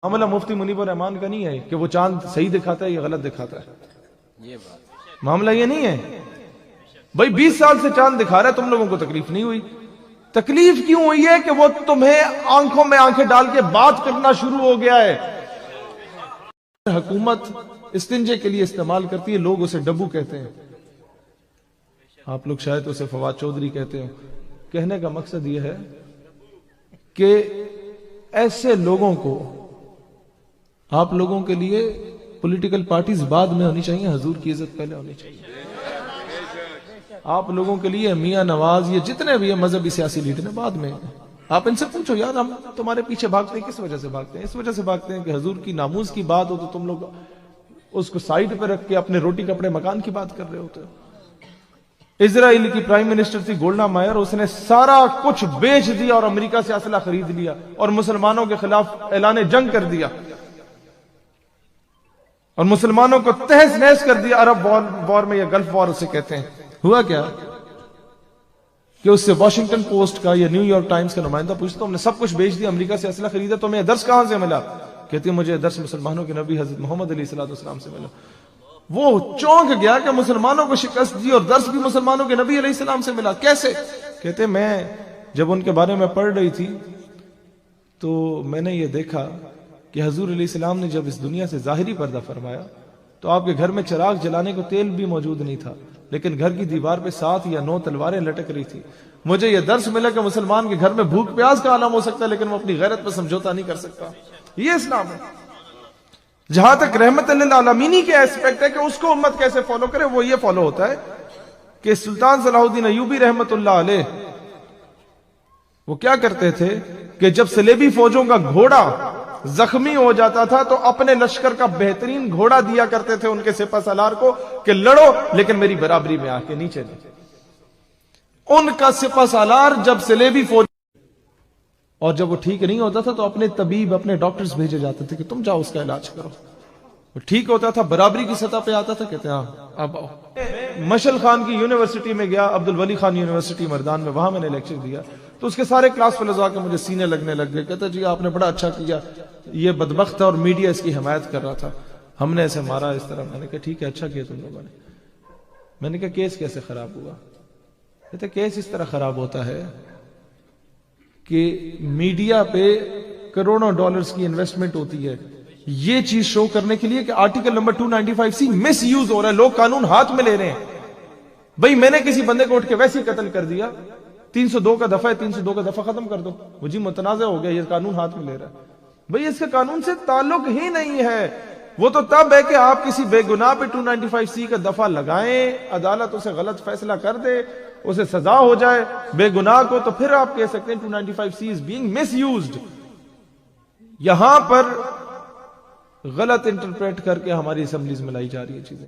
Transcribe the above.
معاملہ مفتی منیب الرحمان کا نہیں ہے کہ وہ چاند صحیح دکھاتا ہے یا غلط دکھاتا ہے. یہ بات معاملہ یہ نہیں ہے. بھائی 20 سال سے چاند دکھا رہا ہے, تم لوگوں کو تکلیف نہیں ہوئی. تکلیف کیوں ہوئی ہے کہ وہ تمہیں آنکھوں میں آنکھیں ڈال کے بات کرنا شروع ہو گیا ہے. حکومت استنجے کے لیے استعمال کرتی ہے, لوگ اسے ڈبو کہتے ہیں. آپ لوگ شاید اسے فواد چودھری کہتے ہو. کہنے کا مقصد یہ ہے کہ ایسے لوگوں کو آپ لوگوں کے لیے پولیٹیکل پارٹیز بعد میں ہونی چاہیے, حضور کی عزت پہلے ہونی چاہیے. آپ لوگوں کے لیے میاں نواز یہ جتنے بھی ہیں مذہبی سیاسی لیڈر ہیں بعد میں. آپ ان سے پوچھو یار ہم تمہارے پیچھے بھاگتے ہیں, کس وجہ سے بھاگتے ہیں؟ اس وجہ سے بھاگتے ہیں کہ حضور کی ناموز کی بات ہو تو تم لوگ اس کو سائیڈ پہ رکھ کے اپنے روٹی کپڑے مکان کی بات کر رہے ہوتے ہو. اسرائیل کی پرائم منسٹر تھی گولڈا مائر, اس نے سارا کچھ بیچ دیا اور امریکہ سے اسلحہ خرید لیا اور مسلمانوں کے خلاف اعلان جنگ کر دیا اور مسلمانوں کو تہس نہس کر دیا. عرب وار میں یا گلف وار اسے کہتے ہیں. ہوا کیا کہ اس سے واشنگٹن پوسٹ کا یا نیو یارک ٹائمز کا نمائندہ پوچھتا, ہم نے سب کچھ بیچ دیا, امریکہ سے اسلحہ خریدا, تو ہمیں درس کہاں سے ملا؟ کہتی ہے مجھے درس مسلمانوں کے نبی حضرت محمد علیہ الصلوۃ والسلام سے ملا. وہ چونک گیا کہ مسلمانوں کو شکست دی اور درس بھی مسلمانوں کے نبی علیہ السلام سے ملا. کیسے؟ کہتے میں جب ان کے بارے میں پڑھ رہی تھی تو میں نے یہ دیکھا کہ حضور علیہ السلام نے جب اس دنیا سے ظاہری پردہ فرمایا تو آپ کے گھر میں چراغ جلانے کو تیل بھی موجود نہیں تھا, لیکن گھر کی دیوار پہ 7 یا 9 تلواریں لٹک رہی تھی. مجھے یہ درس ملا کہ مسلمان کے گھر میں بھوک پیاس کا عالم ہو سکتا ہے لیکن وہ اپنی غیرت پر سمجھوتا نہیں کر سکتا. یہ اسلام ہے. جہاں تک رحمت للعالمینی کے ایسپیکٹ ہے کہ اس کو امت کیسے فالو کرے, وہ یہ فالو ہوتا ہے کہ سلطان صلاح الدین ایوبی رحمت اللہ علیہ وہ کیا کرتے تھے کہ جب صلیبی فوجوں کا گھوڑا زخمی ہو جاتا تھا تو اپنے لشکر کا بہترین گھوڑا دیا کرتے تھے ان کے سپہ سالار کو کہ لڑو لیکن میری برابری میں آ کے نیچے نہیں. ان کا سپہ سالار جب صلیبی فوج اور جب وہ ٹھیک نہیں ہوتا تھا تو اپنے طبیب اپنے ڈاکٹرز بھیجے جاتے تھے کہ تم جاؤ اس کا علاج کرو. وہ ٹھیک ہوتا تھا, برابری کی سطح پہ آتا تھا, کہتے ہیں ہاں اب آؤ. مشل خان کی یونیورسٹی میں گیا, عبد الولی خان یونیورسٹی مردان میں, وہاں میں نے لیکچر دیا تو اس کے سارے کلاس فیلوز آ کے مجھے سینے لگنے لگ گئے. کہتے جی آپ نے بڑا اچھا کیا, یہ بدبخت تھا اور میڈیا اس کی حمایت کر رہا تھا, ہم نے اسے مارا اس طرح. میں نے کہا ٹھیک ہے اچھا کیا تم لوگوں نے. میں نے کہا کیس کیسے خراب ہوا؟ کہتے کیس اس طرح خراب ہوتا ہے کہ میڈیا پہ کروڑوں ڈالرز کی انویسٹمنٹ ہوتی ہے یہ چیز شو کرنے کے لیے کہ آرٹیکل نمبر 295C مس یوز ہو رہا ہے, لوگ قانون ہاتھ میں لے رہے ہیں. بھئی میں نے کسی بندے کو اٹھ کے ویسے ہی قتل کر دیا, 302 کا دفعہ ہے, 302 کا دفعہ ختم کر دو. وہ جی متنازع ہو گیا, یہ قانون ہاتھ میں لے رہا ہے. بھئی اس کا قانون سے تعلق ہی نہیں ہے. وہ تو تب ہے کہ آپ کسی بے گناہ پہ 295C کا دفعہ لگائیں, عدالت اسے غلط فیصلہ کر دے, اسے سزا ہو جائے بے گناہ کو, تو پھر آپ کہہ سکتے ہیں 295C is being misused. یہاں پر غلط انٹرپریٹ کر کے ہماری اسمبلیز میں لائی جا رہی ہے چیزیں.